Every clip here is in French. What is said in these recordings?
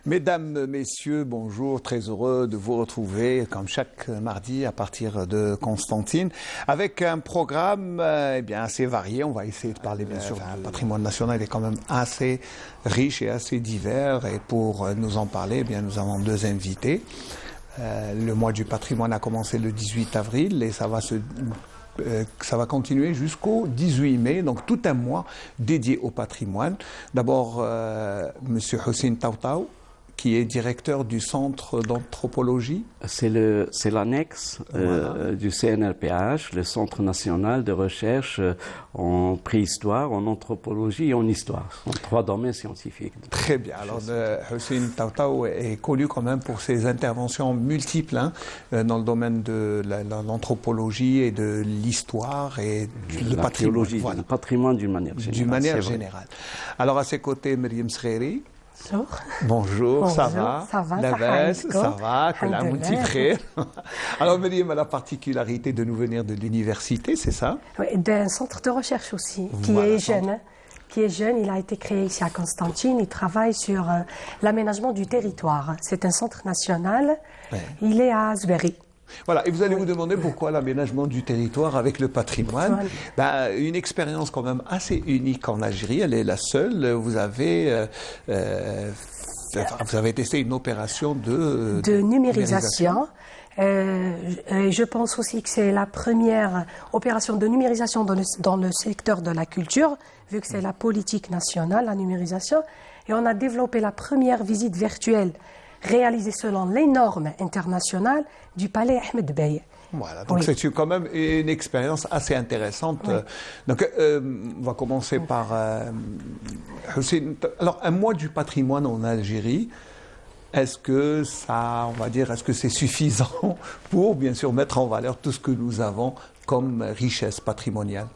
Mesdames, Messieurs, bonjour, très heureux de vous retrouver comme chaque mardi à partir de Constantine avec un programme bien assez varié. On va essayer de parler bien sûr du patrimoine national, il est quand même assez riche et assez divers et pour nous en parler, nous avons deux invités. Le mois du patrimoine a commencé le 18 avril et ça va continuer jusqu'au 18 mai, donc tout un mois dédié au patrimoine. D'abord, Monsieur Hussein Taoutaou, qui est directeur du centre d'anthropologie. C'est l'annexe du CNRPH, le Centre national de recherche en préhistoire, en anthropologie et en histoire. Ce sont trois domaines scientifiques. Très bien. Alors, Hussein Taoutaou est connu quand même pour ses interventions multiples dans le domaine de l'anthropologie et de l'histoire et du patrimoine. Voilà. Le patrimoine d'une manière générale. D'une manière générale. Alors, à ses côtés, Myriam Sgheri. Bonjour. Bonjour, ça va? Ça va, ça va, que la moutitrée. Alors, Myriam a la particularité de nous venir de l'université, c'est ça? Oui, d'un centre de recherche aussi, qui est jeune. Il a été créé ici à Constantine. Il travaille sur l'aménagement du territoire. C'est un centre national. Ouais. Il est à Zberi. Voilà, et vous allez vous demander pourquoi l'aménagement du territoire avec le patrimoine. Une expérience quand même assez unique en Algérie, elle est la seule. Vous avez testé une opération de numérisation. Je pense aussi que c'est la première opération de numérisation dans le secteur de la culture, vu que c'est la politique nationale, la numérisation. Et on a développé la première visite virtuelle réalisé selon les normes internationales du palais Ahmed Bey. Voilà, donc c'est quand même une expérience assez intéressante. Oui. Donc, on va commencer par Hussein. Alors, un mois du patrimoine en Algérie, est-ce que c'est suffisant pour, bien sûr, mettre en valeur tout ce que nous avons comme richesse patrimoniale?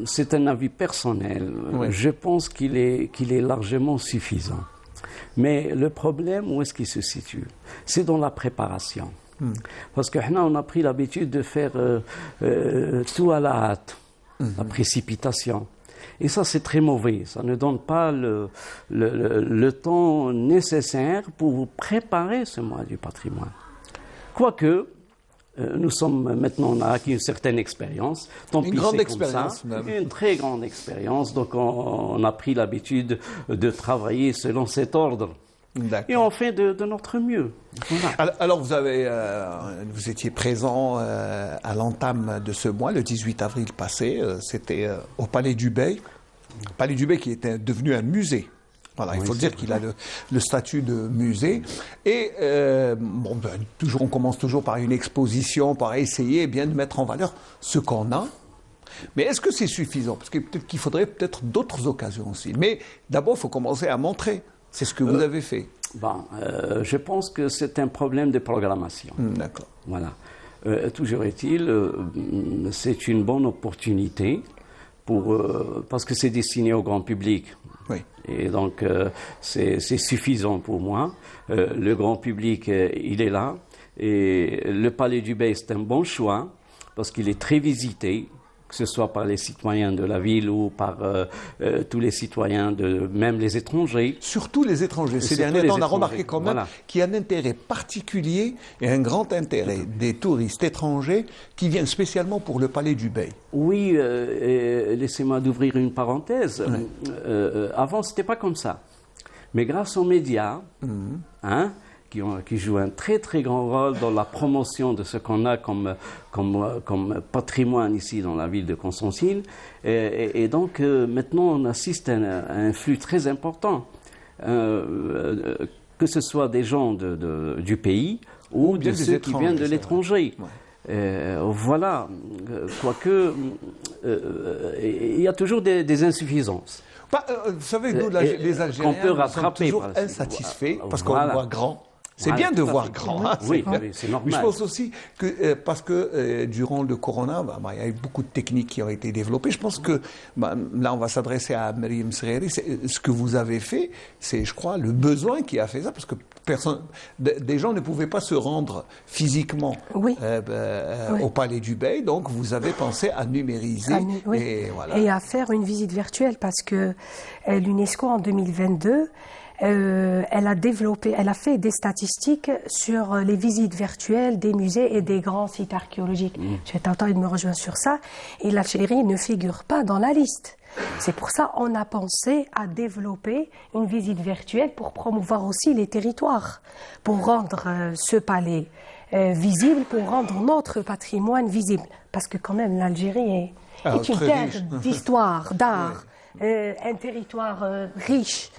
C'est un avis personnel. Oui. Je pense qu'il est largement suffisant. Mais le problème, où est-ce qu'il se situe? C'est dans la préparation. Parce qu'on a pris l'habitude de faire tout à la hâte, la précipitation. Et ça, c'est très mauvais. Ça ne donne pas le temps nécessaire pour vous préparer ce mois du patrimoine. Quoique, on a acquis une certaine expérience. Une grande expérience même. Une très grande expérience. Donc on a pris l'habitude de travailler selon cet ordre. Et on fait de notre mieux. Voilà. Alors vous étiez présent à l'entame de ce mois, le 18 avril passé. C'était au Palais du Bey. Palais du Bey qui était devenu un musée. Voilà, il faut dire qu'il a le statut de musée. Et on commence toujours par une exposition, par essayer de mettre en valeur ce qu'on a. Mais est-ce que c'est suffisant? Parce que peut-être qu'il faudrait d'autres occasions aussi. Mais d'abord, il faut commencer à montrer. C'est ce que vous avez fait. Je pense que c'est un problème de programmation. D'accord. Voilà. Toujours est-il, c'est une bonne opportunité parce que c'est destiné au grand public. Oui. Et donc, c'est suffisant pour moi. Le grand public, il est là. Et le Palais du Bey, c'est un bon choix parce qu'il est très visité, que ce soit par les citoyens de la ville ou par tous les citoyens, même les étrangers. Surtout les étrangers. Ces derniers temps, on a remarqué quand même qu'il y a un intérêt particulier et un grand intérêt des touristes étrangers qui viennent spécialement pour le Palais du Bey. Oui, laissez-moi d'ouvrir une parenthèse. Avant, ce n'était pas comme ça. Mais grâce aux médias, qui jouent un très très grand rôle dans la promotion de ce qu'on a comme patrimoine ici dans la ville de Constantine. Et donc maintenant on assiste à un flux très important, que ce soit des gens du pays ou de ceux qui viennent de l'étranger. Voilà, quoique il y a toujours des insuffisances. Vous savez, nous les Algériens, nous sommes toujours insatisfaits parce qu'on voit grand. C'est bien de voir grand. Oui, c'est normal. Mais je pense aussi que, parce que durant le corona, il y a eu beaucoup de techniques qui ont été développées. Je pense que, là, on va s'adresser à Myriam Sgheri. Ce que vous avez fait, c'est, je crois, le besoin qui a fait ça, parce que des gens ne pouvaient pas se rendre physiquement au Palais du Bey. Donc, vous avez pensé à numériser. Et à faire une visite virtuelle, parce que l'UNESCO, en 2022, elle a fait des statistiques sur les visites virtuelles des musées et des grands sites archéologiques. J'ai tenté de me rejoindre sur ça, et l'Algérie ne figure pas dans la liste. C'est pour ça qu'on a pensé à développer une visite virtuelle pour promouvoir aussi les territoires, pour rendre ce palais visible, pour rendre notre patrimoine visible. Parce que quand même, l'Algérie est une terre d'histoire, d'art. Un territoire riche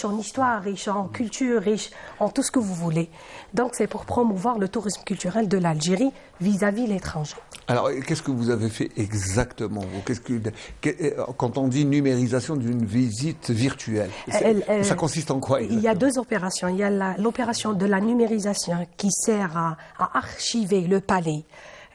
en histoire, riche en culture, riche en tout ce que vous voulez. Donc c'est pour promouvoir le tourisme culturel de l'Algérie vis-à-vis l'étranger. Alors qu'est-ce que vous avez fait exactement? Quand on dit numérisation d'une visite virtuelle, ça consiste en quoi exactement? Il y a deux opérations. Il y a l'opération de la numérisation qui sert à archiver le palais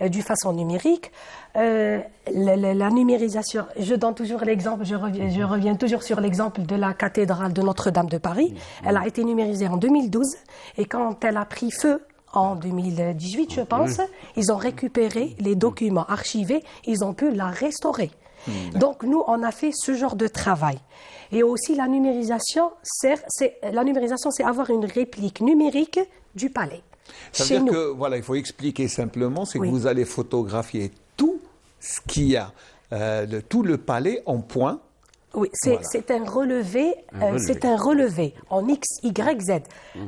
d'une façon numérique. La numérisation, je donne toujours l'exemple, je reviens toujours sur l'exemple de la cathédrale de Notre-Dame de Paris. Elle a été numérisée en 2012 et quand elle a pris feu en 2018, je pense, ils ont récupéré les documents archivés, ils ont pu la restaurer. Donc nous, on a fait ce genre de travail. Et aussi la numérisation, c'est avoir une réplique numérique du palais. Ça veut dire que, voilà, il faut expliquer simplement, c'est que vous allez photographier tout ce qu'il y a, tout le palais en point. Oui, c'est un relevé en X, Y, Z,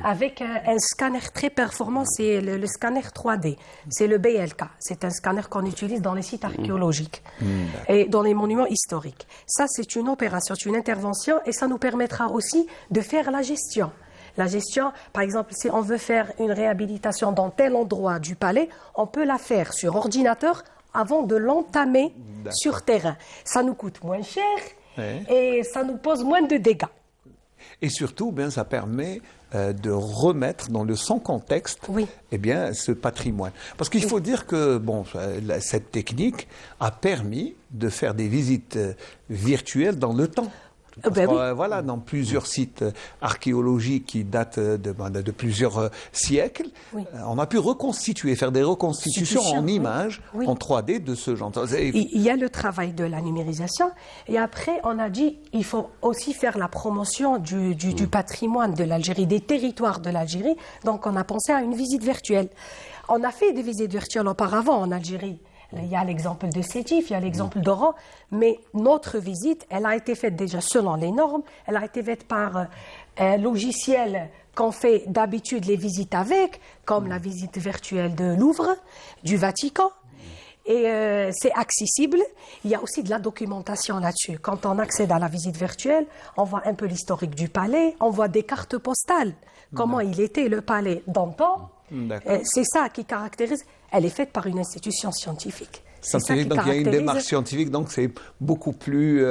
avec un scanner très performant, c'est le scanner 3D, c'est le BLK, c'est un scanner qu'on utilise dans les sites archéologiques et dans les monuments historiques. Ça, c'est une opération, c'est une intervention et ça nous permettra aussi de faire la gestion. La gestion, par exemple, si on veut faire une réhabilitation dans tel endroit du palais, on peut la faire sur ordinateur avant de l'entamer sur terrain. Ça nous coûte moins cher et ça nous pose moins de dégâts. Et surtout, ça permet de remettre dans le son contexte ce patrimoine. Parce qu'il faut dire que cette technique a permis de faire des visites virtuelles dans le temps. Voilà, dans plusieurs sites archéologiques qui datent de plusieurs siècles, on a pu faire des reconstitutions en images, en 3D de ce genre. Il y a le travail de la numérisation et après on a dit il faut aussi faire la promotion du patrimoine de l'Algérie, des territoires de l'Algérie. Donc on a pensé à une visite virtuelle. On a fait des visites virtuelles auparavant en Algérie. Il y a l'exemple de Sétif, il y a l'exemple d'Oran, mais notre visite, elle a été faite déjà selon les normes, elle a été faite par un logiciel qu'on fait d'habitude les visites avec, comme la visite virtuelle de Louvre, du Vatican, et c'est accessible. Il y a aussi de la documentation là-dessus. Quand on accède à la visite virtuelle, on voit un peu l'historique du palais, on voit des cartes postales, comment il était le palais d'antan. C'est ça qui caractérise. Elle est faite par une institution scientifique. Donc il y a une démarche scientifique, donc c'est beaucoup plus,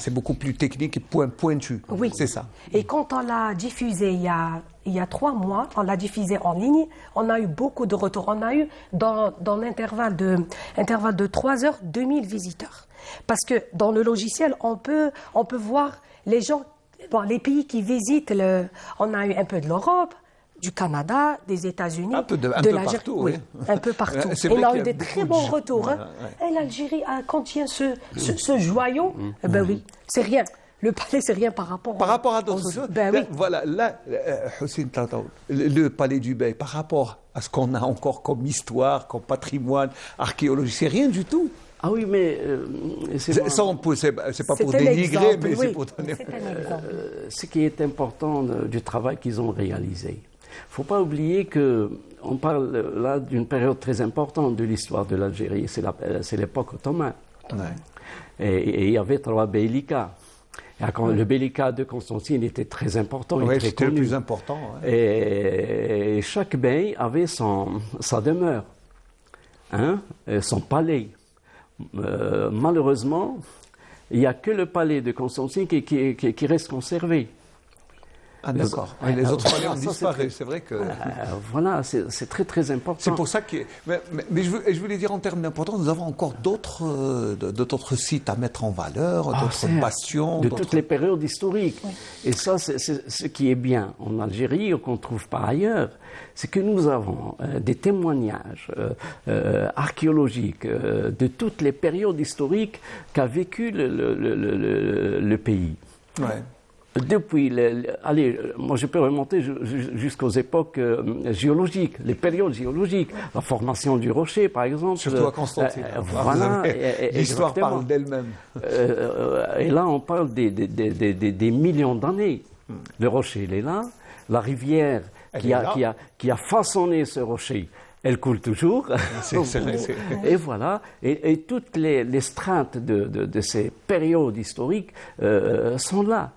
c'est beaucoup plus technique et pointu. Oui. C'est ça. Et quand on l'a diffusé il y a 3 mois, on l'a diffusé en ligne, on a eu beaucoup de retours. On a eu dans l'intervalle de 3 heures 2000 visiteurs. Parce que dans le logiciel, on peut voir les gens, les pays qui visitent. On a eu un peu de l'Europe, du Canada, des États-Unis, un peu partout, oui, un peu partout. Et on a eu des très bons retours. Et l'Algérie contient ce joyau. Oui, c'est rien. Le palais, c'est rien par rapport à d'autres choses. Voilà, là, Hussein Tataoul, le palais du Bey, par rapport à ce qu'on a encore comme histoire, comme patrimoine archéologique, c'est rien du tout. Ah oui, mais c'est pas pour dénigrer, mais c'est pour donner. Ce qui est important du travail qu'ils ont réalisé. Il ne faut pas oublier qu'on parle là d'une période très importante de l'histoire de l'Algérie, c'est l'époque ottomane. Et il y avait 3 beylikas. Le beylikat de Constantine était très important et très c'était connu. Le plus important. Et chaque bey avait sa demeure, son palais. Malheureusement, il n'y a que le palais de Constantine qui reste conservé. Ah d'accord. Les autres palais ont disparu. C'est vrai que. Voilà, c'est très très important. C'est pour ça que. Mais je voulais dire en termes d'importance, nous avons encore d'autres sites à mettre en valeur, d'autres bastions. De toutes les périodes historiques. Oui. Et ça, c'est ce qui est bien en Algérie, qu'on ne trouve pas ailleurs. C'est que nous avons des témoignages archéologiques de toutes les périodes historiques qu'a vécu le pays. Ouais. Depuis, allez, moi je peux remonter jusqu'aux époques géologiques, les périodes géologiques, la formation du rocher par exemple. Surtout à Constantine. Voilà, l'histoire parle d'elle-même. Et là on parle des millions d'années. Le rocher il est là, la rivière qui a façonné ce rocher, elle coule toujours. Et voilà, et toutes les strates de ces périodes historiques sont là.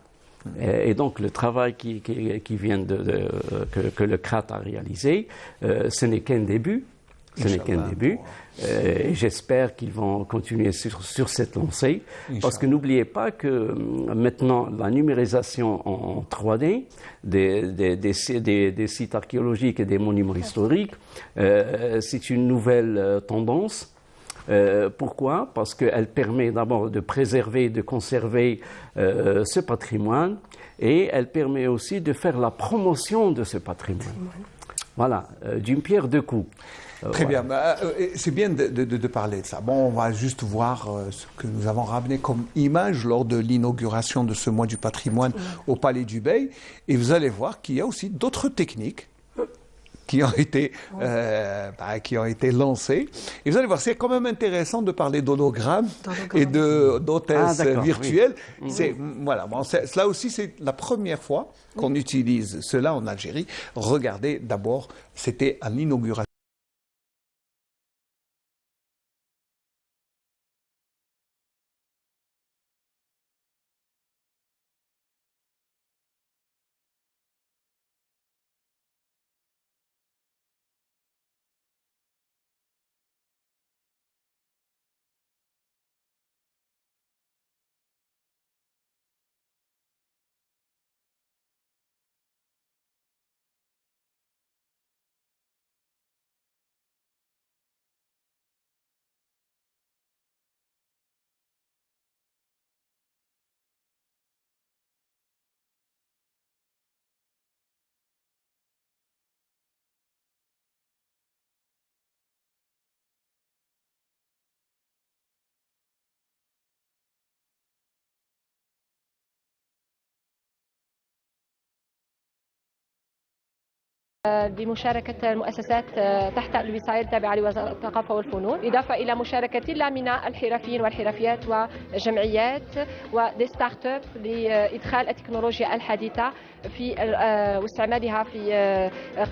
Et donc le travail qui vient que le CRAT a réalisé, ce n'est qu'un début. Ce n'est qu'un début. Et j'espère qu'ils vont continuer sur cette lancée. Parce que n'oubliez pas que maintenant, la numérisation en 3D des sites archéologiques et des monuments historiques, c'est une nouvelle tendance. Pourquoi? Parce qu'elle permet d'abord de préserver, de conserver ce patrimoine, et elle permet aussi de faire la promotion de ce patrimoine. Voilà, d'une pierre deux coups. Très bien, c'est bien de parler de ça. Bon, on va juste voir ce que nous avons ramené comme image lors de l'inauguration de ce mois du patrimoine au Palais du Bey, et vous allez voir qu'il y a aussi d'autres techniques qui ont été lancées. Et vous allez voir, c'est quand même intéressant de parler d'hologrammes et d'hôtesses virtuelles. Oui. Voilà, bon, cela aussi, c'est la première fois qu'on utilise cela en Algérie. Regardez, d'abord, c'était à l'inauguration. بمشاركة المؤسسات تحت الوصاية التابعة لوزارة الثقافة والفنون، إضافة إلى مشاركة لا من الحرفيين والحرفيات وجمعيات ودي ستارت اب لإدخال التكنولوجيا الحديثة في واستعمالها في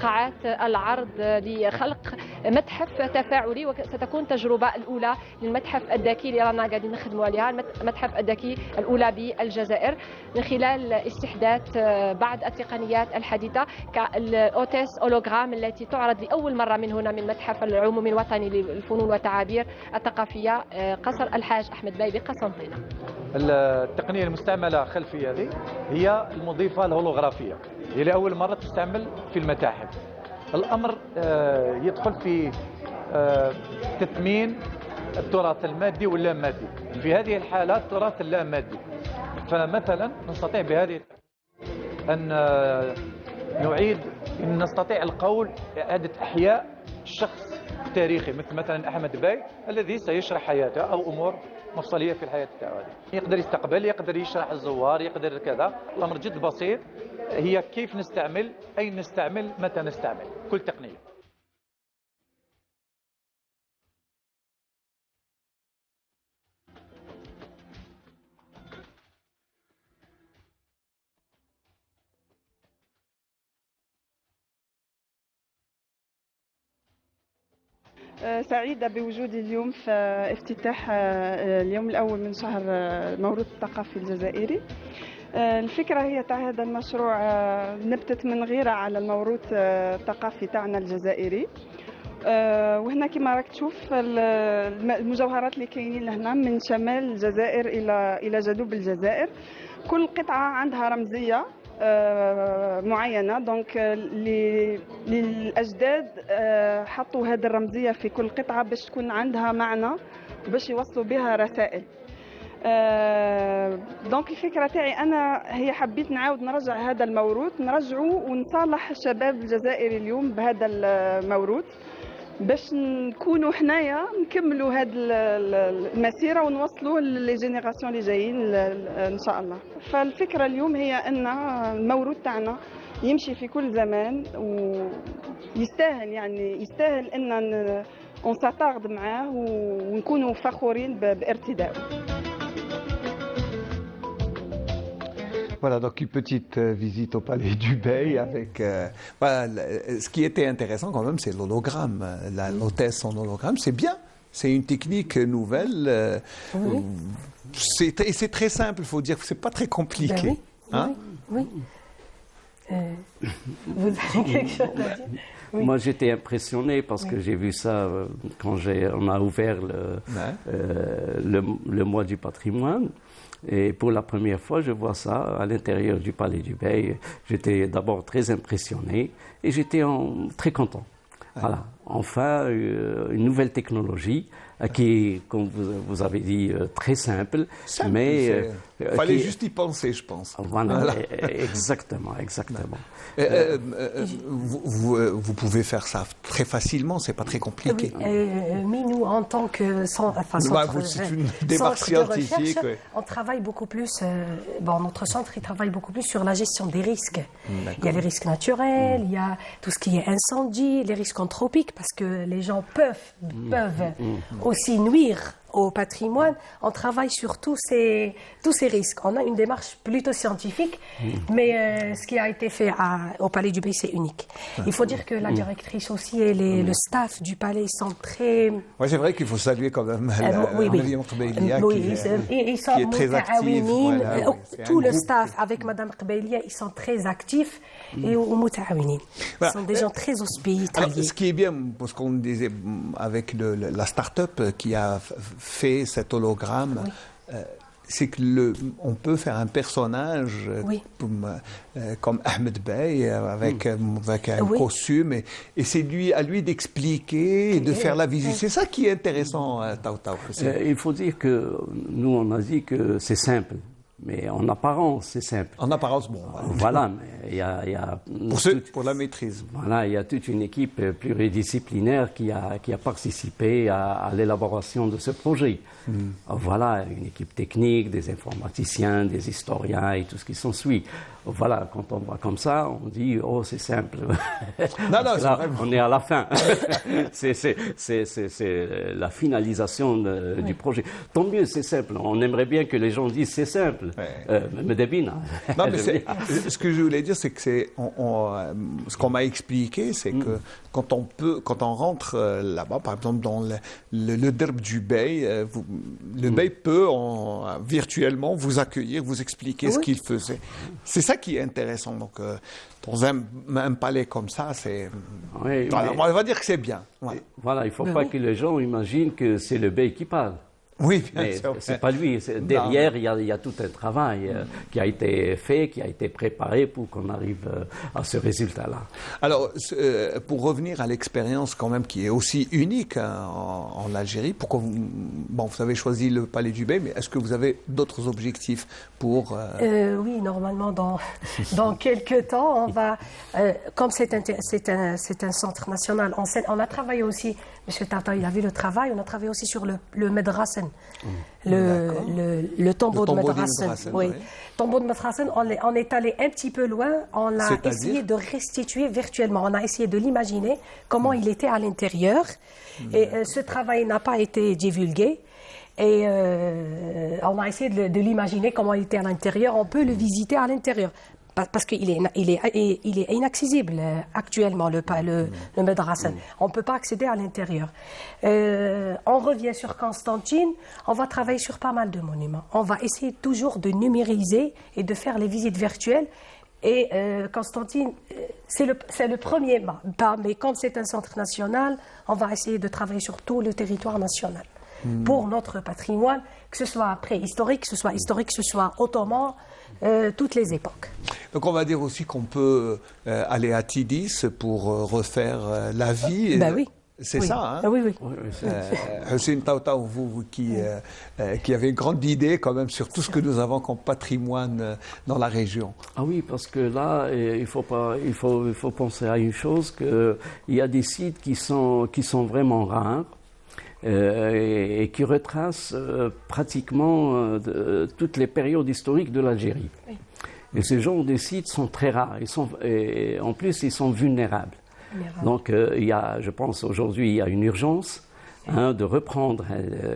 قاعات العرض لخلق متحف تفاعلي، وستكون تجربة الأولى للمتحف الذكي اللي رانا قاعدين نخدموا عليها، المتحف الذكي الأولى بالجزائر، من خلال استحداث بعض التقنيات الحديثة كالأوتيس أولوغرام التي تعرض لأول مرة من هنا من المتحف العمومي الوطني للفنون والتعابير الثقافية قصر الحاج أحمد بي بقسنطينة. التقنية المستعملة خلفي هذه هي المضيفة الهولوغرافية، هي لأول مرة تستعمل في المتاحف. الأمر يدخل في تثمين التراث المادي واللا مادي. في هذه الحالة التراث اللا مادي، فمثلا نستطيع بهذه أن نستطيع القول إعادة إحياء شخص تاريخي مثلا أحمد باي الذي سيشرح حياته أو أمور مفصلية في الحياة تاعو. يقدر يستقبل، يقدر يشرح الزوار، يقدر كذا. الأمر جد بسيط، هي كيف نستعمل، أين نستعمل، متى نستعمل كل تقنية. سعيدة بوجودي اليوم في افتتاح اليوم الأول من شهر الموروث الثقافي الجزائري. الفكرة هي تاع هذا المشروع نبتت من غيرة على الموروث الثقافي تاعنا الجزائري، وهنا كما راك تشوف المجوهرات اللي كاينين لهنا من شمال الجزائر إلى جنوب الجزائر. كل قطعة عندها رمزية معينة، دونك للأجداد حطوا هذه الرمزية في كل قطعة باش تكون عندها معنى وباش يوصلوا بها رسائل. دونك الفكرة تاعي أنا هي حبيت نعاود نرجع هذا الموروث، نرجعه ونصالح الشباب الجزائري اليوم بهذا الموروث باش نكونوا حنايا نكملوا هذه المسيره ونوصلوا للي جينيراسيون اللي جايين ان شاء الله. فالفكره اليوم هي ان الموروث تاعنا يمشي في كل زمان ويستاهل، يعني يستاهل ان اون ساتارد معاه ونكونوا فخورين بارتدائه. Voilà, donc une petite visite au Palais du Bey avec... voilà, ce qui était intéressant quand même, c'est l'hologramme. L'hôtesse en hologramme, c'est bien. C'est une technique nouvelle. Oui. C'est très simple, il faut dire que ce n'est pas très compliqué. Ben oui, hein? Oui. Vous avez quelque chose à dire? Oui. Moi, j'étais impressionné parce que j'ai vu ça quand on a ouvert le mois du patrimoine. Et pour la première fois, je vois ça à l'intérieur du Palais du Bey. J'étais d'abord très impressionné et j'étais très content. Voilà, enfin, une nouvelle technologie qui est, comme vous avez dit, très simple. Mais il fallait juste y penser, je pense. Voilà. Exactement. Vous pouvez faire ça très facilement, c'est pas très compliqué. Mais nous, en tant que centre scientifique, de recherche, on travaille beaucoup plus. Notre centre, il travaille beaucoup plus sur la gestion des risques. Il y a les risques naturels, il y a tout ce qui est incendie, les risques anthropiques, parce que les gens peuvent aussi nuire au patrimoine. On travaille sur tous ces risques. On a une démarche plutôt scientifique, mais ce qui a été fait au Palais du Bey, c'est unique. Il faut dire que la directrice aussi et le staff du palais sont très... Oui, c'est vrai qu'il faut saluer quand même Mariam Qbailia qui est très active. Voilà, tout le staff avec Madame Qbailia, ils sont très actifs et mutaawinin. Ils sont des gens très hospitaliers. Alors, ce qui est bien, parce qu'on disait avec la start-up qui a fait cet hologramme, c'est que on peut faire un personnage comme Ahmed Bey avec un costume et c'est à lui d'expliquer et de faire la visite. C'est ça qui est intéressant, Taou. Il faut dire que nous on a dit que c'est simple. Mais en apparence, c'est simple. En apparence, bon. Voilà, mais il y a pour la maîtrise. Voilà, il y a toute une équipe pluridisciplinaire qui a participé à l'élaboration de ce projet. Voilà, une équipe technique, des informaticiens, des historiens et tout ce qui s'ensuit. Voilà, quand on voit comme ça, on dit « Oh, c'est simple ». Non, là, on est à la fin. c'est la finalisation du projet. Tant mieux, c'est simple. On aimerait bien que les gens disent « C'est simple ». Mais non, mais ce que je voulais dire, c'est que ce qu'on m'a expliqué, c'est que quand on rentre là-bas, par exemple dans le derb du Bey, le Bey peut virtuellement vous accueillir, vous expliquer ce qu'il faisait. C'est ça qui est intéressant. Donc, dans un palais comme ça, on va dire que c'est bien. Ouais. Voilà, il ne faut pas que les gens imaginent que c'est le Bey qui parle. Oui, bien sûr. C'est pas lui. Derrière, il y a tout un travail qui a été fait, qui a été préparé pour qu'on arrive à ce résultat-là. Alors, pour revenir à l'expérience quand même qui est aussi unique en Algérie, pourquoi vous avez choisi le Palais du Bey, mais est-ce que vous avez d'autres objectifs pour... Oui, normalement, dans quelques temps, on va... comme c'est un centre national, on a travaillé aussi... Monsieur Tata, il a vu le travail. On a travaillé aussi sur le Medrassen, le tombeau de Medrassen. Oui. Tombeau de Medrassen, on est allé un petit peu loin. On a essayé de restituer virtuellement. On a essayé de l'imaginer comment il était à l'intérieur. Et ce travail n'a pas été divulgué. Et on a essayé de l'imaginer comment il était à l'intérieur. On peut le visiter à l'intérieur. Parce qu'il est inaccessible actuellement, le Medrassen. On ne peut pas accéder à l'intérieur. On revient sur Constantine, on va travailler sur pas mal de monuments. On va essayer toujours de numériser et de faire les visites virtuelles. Et Constantine, c'est le premier pas, mais comme c'est un centre national, on va essayer de travailler sur tout le territoire national. Pour notre patrimoine, que ce soit préhistorique, que ce soit historique, que ce soit ottoman, toutes les époques. Donc on va dire aussi qu'on peut aller à Tidis pour refaire la vie. Ben oui. C'est ça, hein? Oui, oui. Hussein Taouta, vous qui avez une grande idée quand même sur tout ce que nous avons comme patrimoine dans la région. Ah oui, parce que là, il faut penser à une chose, qu'il y a des sites qui sont vraiment rares et qui retracent pratiquement toutes les périodes historiques de l'Algérie. Oui. Et ces genres de sites sont très rares. Et en plus, ils sont vulnérables. Donc, je pense aujourd'hui, il y a une urgence de reprendre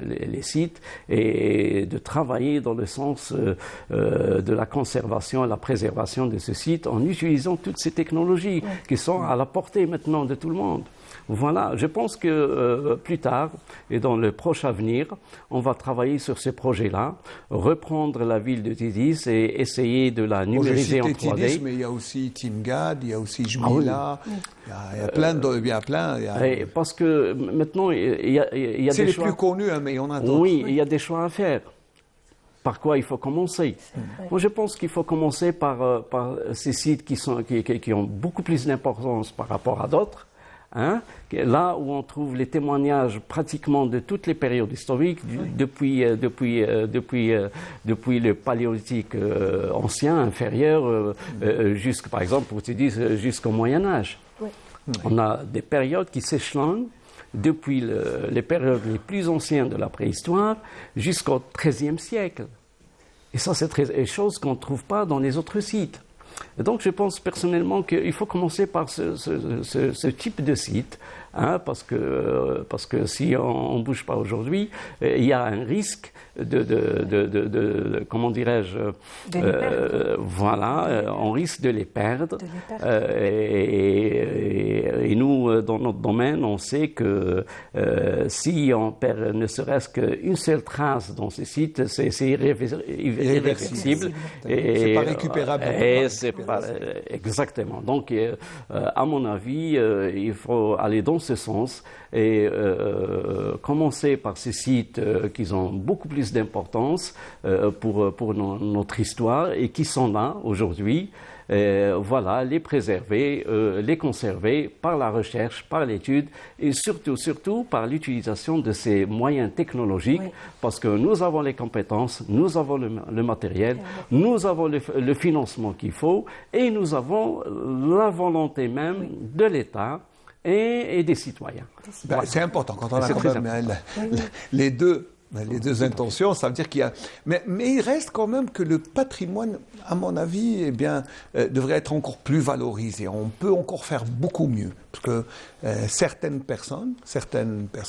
les sites et de travailler dans le sens de la conservation et la préservation de ce site en utilisant toutes ces technologies qui sont à la portée maintenant de tout le monde. Voilà, je pense que plus tard et dans le proche avenir, on va travailler sur ces projets-là, reprendre la ville de Tidis et essayer de la numériser en 3D. Tidis, mais il y a aussi Timgad, il y a aussi Jmila, il y a plein de... Parce que maintenant, il y a des choix... C'est les plus connus, hein, mais il y en a d'autres. Oui, il y a des choix à faire. Par quoi il faut commencer? Moi, je pense qu'il faut commencer par ces sites qui ont beaucoup plus d'importance par rapport à d'autres. Là où on trouve les témoignages pratiquement de toutes les périodes historiques, depuis le paléolithique ancien, inférieur, par exemple, pour te dire, jusqu'au Moyen-Âge. Oui. On a des périodes qui s'échelonnent depuis les périodes les plus anciennes de la préhistoire jusqu'au XIIIe siècle. Et ça, c'est des choses qu'on ne trouve pas dans les autres sites. Et donc, je pense personnellement qu'il faut commencer par ce type de site, parce que si on ne bouge pas aujourd'hui, il y a un risque comment dirais-je, on risque de les perdre. Et nous, dans notre domaine, on sait que si on perd ne serait-ce qu'une seule trace dans ces sites, c'est irréversible. C'est pas récupérable. Exactement. Donc, à mon avis, il faut aller dans ce sens et commencer par ces sites qui ont beaucoup plus d'importance pour notre histoire et qui sont là aujourd'hui. Les préserver, les conserver par la recherche, par l'étude et surtout par l'utilisation de ces moyens technologiques parce que nous avons les compétences, nous avons le matériel, nous avons le financement qu'il faut et nous avons la volonté même de l'État et des citoyens. C'est important quand on a quand même les deux intentions, ça veut dire qu'il y a... Mais il reste quand même que le patrimoine, à mon avis, devrait être encore plus valorisé. On peut encore faire beaucoup mieux. Parce que certaines personnes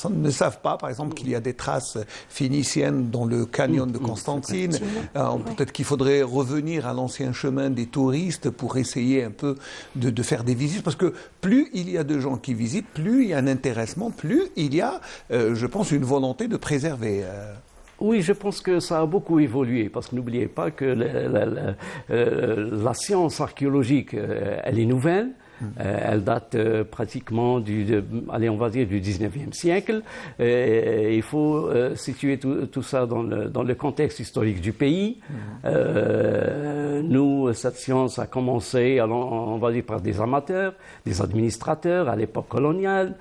ne savent pas, par exemple, qu'il y a des traces phéniciennes dans le canyon de Constantine. Peut-être qu'il faudrait revenir à l'ancien chemin des touristes pour essayer un peu de faire des visites. Parce que plus il y a de gens qui visitent, plus il y a un intéressement, plus il y a, je pense, une volonté de préserver. Oui, je pense que ça a beaucoup évolué, parce que n'oubliez pas que la science archéologique, elle est nouvelle. Elle date pratiquement du 19e siècle. Il faut situer tout ça dans le contexte historique du pays. Nous, cette science a commencé, on va dire, par des amateurs, des administrateurs à l'époque coloniale.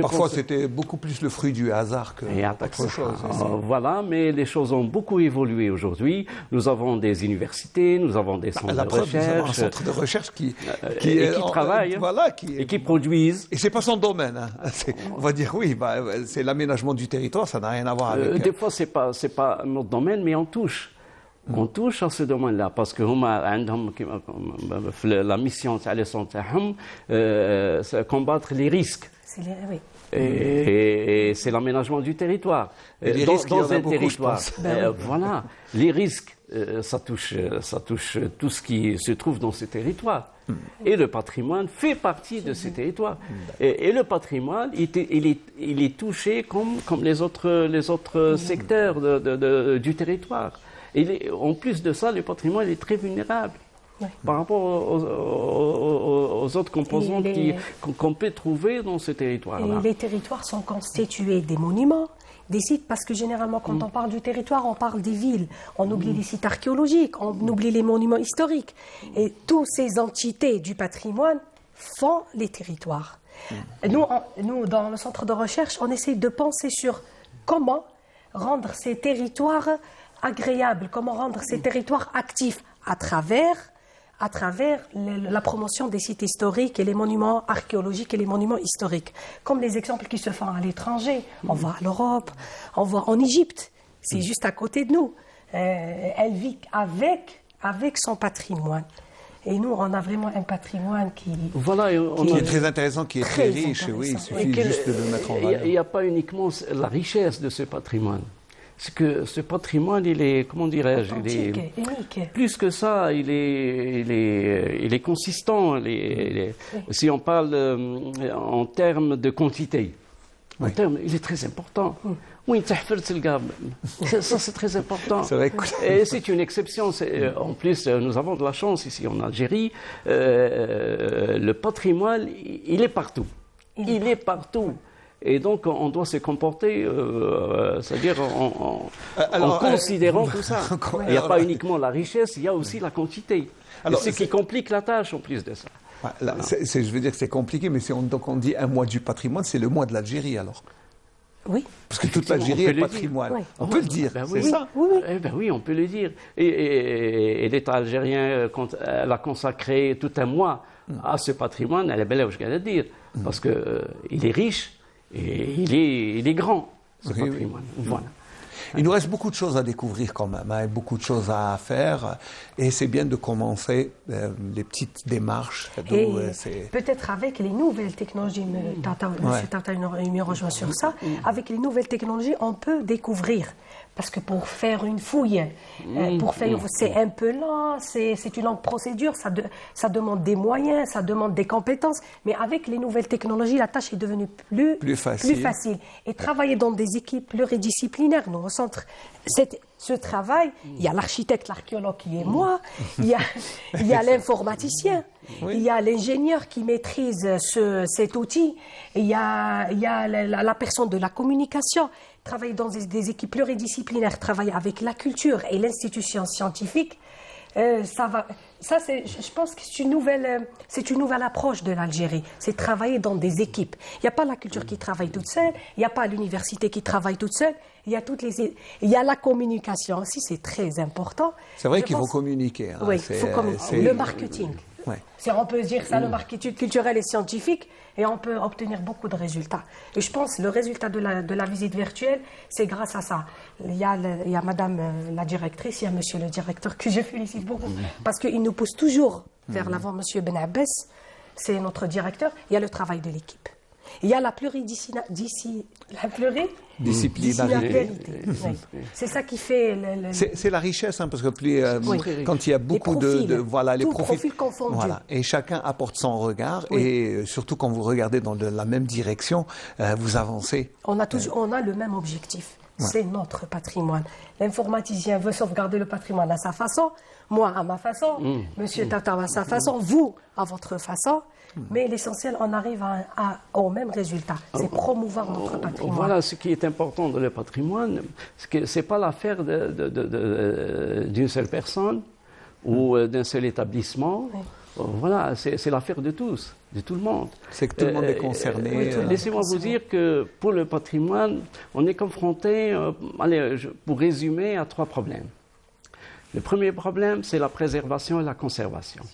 Parfois, c'était beaucoup plus le fruit du hasard qu'autre chose. Voilà, mais les choses ont beaucoup évolué aujourd'hui. Nous avons des universités, nous avons des centres de recherche. Nous avons un centre de recherche qui travaillent et qui produisent. Et c'est pas son domaine. On va dire c'est l'aménagement du territoire, ça n'a rien à voir avec... Des fois, c'est pas notre domaine, mais on touche. On touche à ce domaine-là parce que la mission c'est combattre les risques. Et c'est l'aménagement du territoire. Dans un territoire. Voilà, les risques, ça touche tout ce qui se trouve dans ce territoire. Et le patrimoine fait partie de ces territoires. Et le patrimoine, il est touché comme les autres secteurs du territoire. Et en plus de ça, le patrimoine est très vulnérable. Par rapport aux autres composantes qu'on peut trouver dans ce territoire-là. Et les territoires sont constitués des monuments, des sites, parce que généralement, quand on parle du territoire, on parle des villes. On oublie les sites archéologiques, on oublie les monuments historiques. Et toutes ces entités du patrimoine font les territoires. Nous, dans le centre de recherche, on essaie de penser sur comment rendre ces territoires agréables, comment rendre ces territoires actifs à travers la promotion des sites historiques et les monuments archéologiques et les monuments historiques. Comme les exemples qui se font à l'étranger. On va à l'Europe, on va en Égypte, c'est juste à côté de nous. Elle vit avec son patrimoine. Et nous, on a vraiment un patrimoine qui est très intéressant, qui est très riche. Oui, il suffit juste de le mettre en valeur. Il n'y a pas uniquement la richesse de ce patrimoine. C'est que ce patrimoine, il est, comment dirais-je, unique. Plus que ça, il est consistant. Si on parle en termes de quantité, il est très important. Oui, ça c'est très important. C'est vrai que... Et c'est une exception. En plus, nous avons de la chance ici en Algérie. Le patrimoine, il est partout. Il est partout. Et donc, on doit se comporter, c'est-à-dire en considérant tout ça. Il n'y a pas uniquement la richesse, il y a aussi la quantité. Alors, c'est ce qui complique la tâche en plus de ça. Voilà. Je veux dire que c'est compliqué, mais donc on dit un mois du patrimoine, c'est le mois de l'Algérie alors. Oui. Parce que toute l'Algérie est patrimoine. Oui. On peut le dire, c'est ça. Oui, on peut le dire. Et l'État algérien, quand elle a consacré tout un mois à ce patrimoine, elle est belle, je vais dire, parce qu'il est riche. Et il est grand, ce patrimoine. Voilà. Il nous reste beaucoup de choses à découvrir quand même, beaucoup de choses à faire. Et c'est bien de commencer les petites démarches. Peut-être avec les nouvelles technologies, M. Tata me rejoint sur ça, avec les nouvelles technologies, on peut découvrir. Parce que pour faire une fouille, c'est un peu lent, c'est une longue procédure, ça demande des moyens, ça demande des compétences. Mais avec les nouvelles technologies, la tâche est devenue plus facile. Et travailler dans des équipes pluridisciplinaires, nous, au centre, ce travail, il y a l'architecte, l'archéologue qui est moi, il y a l'informaticien, il y a l'ingénieur qui maîtrise cet outil, il y a la personne de la communication. Travailler dans des équipes pluridisciplinaires, travailler avec la culture et l'institution scientifique, je pense que c'est une nouvelle approche de l'Algérie. C'est travailler dans des équipes. Il n'y a pas la culture qui travaille toute seule, il n'y a pas l'université qui travaille toute seule, il y a la communication aussi, c'est très important. C'est vrai qu'il faut communiquer. Hein. Oui, il faut communiquer. Le marketing. Ouais. On peut dire ça, le marketing culturel et scientifique, et on peut obtenir beaucoup de résultats. Et je pense que le résultat de la visite virtuelle, c'est grâce à ça. Il y a Madame la directrice, il y a Monsieur le directeur, que je félicite beaucoup, parce qu'il nous pousse toujours vers l'avant. Monsieur Ben Abbas, c'est notre directeur. Il y a le travail de l'équipe. Il y a la pluridisciplinarité. C'est ça qui fait... C'est la richesse, hein, parce que quand il y a beaucoup les profils confondus. Voilà, et chacun apporte son regard, et surtout quand vous regardez dans la même direction, vous avancez. On a le même objectif. C'est notre patrimoine. L'informaticien veut sauvegarder le patrimoine à sa façon, moi à ma façon, Monsieur Tata à sa façon, vous à votre façon. Mais l'essentiel, on arrive au même résultat. C'est promouvoir notre patrimoine. Voilà, ce qui est important dans le patrimoine, c'est que ce n'est pas l'affaire d'une seule personne ou d'un seul établissement. Oui. Voilà, c'est l'affaire de tous, de tout le monde. C'est que tout le monde est concerné. Laissez-moi vous dire que pour le patrimoine, on est confronté, pour résumer, à 3 problèmes. Le premier problème, c'est la préservation et la conservation.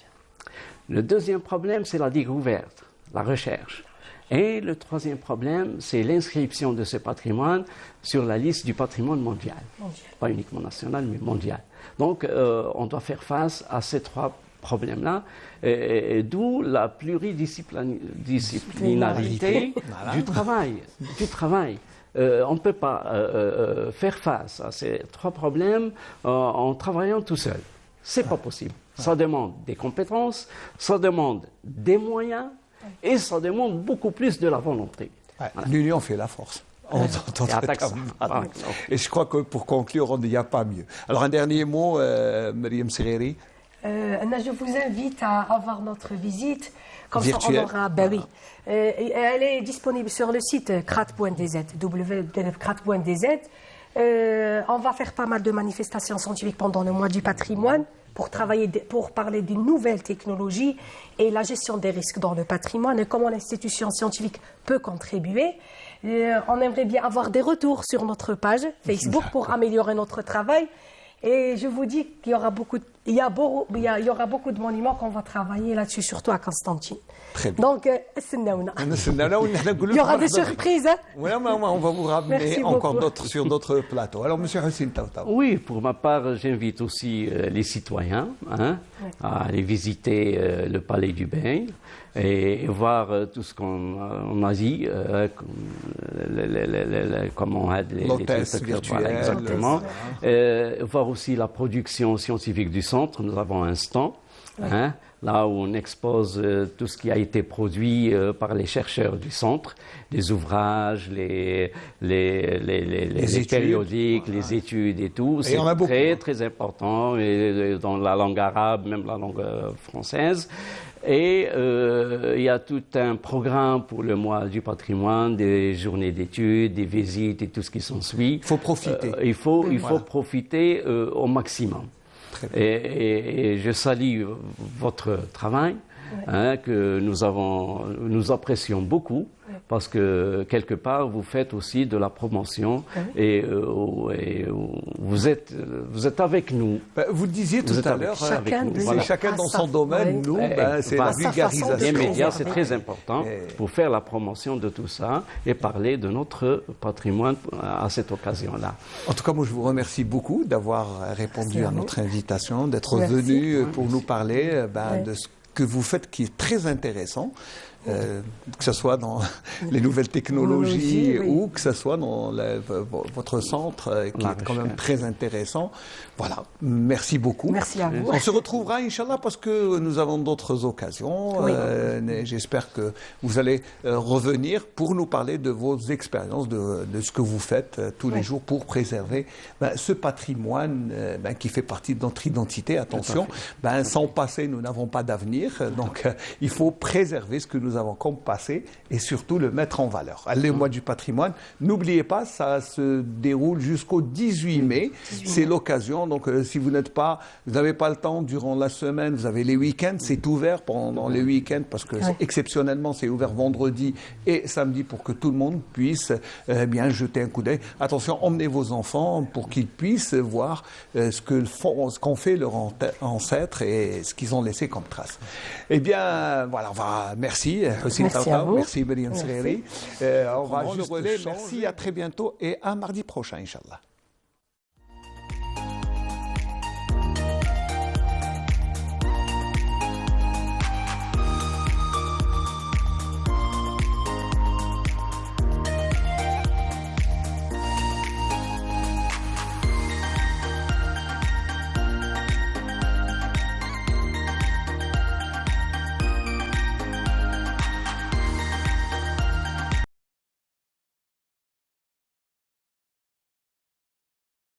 Le deuxième problème, c'est la découverte, la recherche. Et le troisième problème, c'est l'inscription de ce patrimoine sur la liste du patrimoine mondial. Pas uniquement national, mais mondial. Donc, on doit faire face à ces 3 problèmes-là, d'où la pluridisciplinarité du travail. On ne peut pas faire face à ces 3 problèmes en travaillant tout seul. Ce n'est pas possible. Ça demande des compétences, ça demande des moyens et ça demande beaucoup plus de la volonté. Voilà. L'union fait la force. Et je crois que pour conclure, il n'y a pas mieux. Alors un dernier mot, Mariam Sereri. Je vous invite à avoir notre visite. Comme virtuelle. Ça, on aura, elle est disponible sur le site krat.dz, www.krat.dz. On va faire pas mal de manifestations scientifiques pendant le mois du patrimoine. pour travailler, pour parler d'une nouvelle technologie et la gestion des risques dans le patrimoine et comment l'institution scientifique peut contribuer. On aimerait bien avoir des retours sur notre page Facebook pour améliorer notre travail. Et je vous dis qu'il y aura beaucoup de monuments qu'on va travailler là-dessus, surtout à Constantine. Très bien. Donc, il y aura des surprises. Hein? Oui, on va vous ramener Merci encore beaucoup. sur d'autres plateaux. Alors, Monsieur Hussein Taouta. Oui, pour ma part, j'invite aussi les citoyens à aller visiter le Palais du Bain et voir tout ce qu'on a dit, comment on aide les l'hôtesse virtuelle. Voilà, exactement. Voir aussi la production scientifique du centre. Nous avons un stand. Là où on expose tout ce qui a été produit par les chercheurs du centre, les ouvrages, les périodiques, les études et tout. C'est très, très important, et dans la langue arabe, même la langue française. Et il y a tout un programme pour le mois du patrimoine, des journées d'études, des visites et tout ce qui s'ensuit. Il faut profiter. Il faut profiter au maximum. Et je salue votre travail, que nous apprécions beaucoup, parce que quelque part vous faites aussi de la promotion et vous êtes avec nous. Vous le disiez tout à l'heure, chacun dans son domaine, nous, c'est la vulgarisation. Les médias, c'est très important pour faire la promotion de tout ça et parler de notre patrimoine à cette occasion-là. En tout cas, moi je vous remercie beaucoup d'avoir répondu à notre invitation, d'être venu pour nous parler de ce que vous faites qui est très intéressant. Que ce soit dans les nouvelles technologies ou que ce soit dans votre centre qui est quand même très intéressant. Voilà, merci beaucoup. Merci à vous. On se retrouvera, Inch'Allah, parce que nous avons d'autres occasions. J'espère que vous allez revenir pour nous parler de vos expériences, de ce que vous faites tous les jours pour préserver ce patrimoine qui fait partie de notre identité. Attention, sans passé, nous n'avons pas d'avenir. Donc, il faut préserver ce que nous avons comme passé et surtout le mettre en valeur. Allez au mois du patrimoine. N'oubliez pas, ça se déroule jusqu'au 18 mai. C'est l'occasion. Donc, si vous n'avez pas le temps durant la semaine, vous avez les week-ends. C'est ouvert pendant les week-ends parce que exceptionnellement, c'est ouvert vendredi et samedi pour que tout le monde puisse bien jeter un coup d'œil. Attention, emmenez vos enfants pour qu'ils puissent voir ce qu'ont fait leurs ancêtres et ce qu'ils ont laissé comme trace. Eh bien, voilà, merci. Hussein Taouta, merci Myriam Sgheri. On va juste le relais. Merci, à très bientôt et à mardi prochain, Inch'Allah.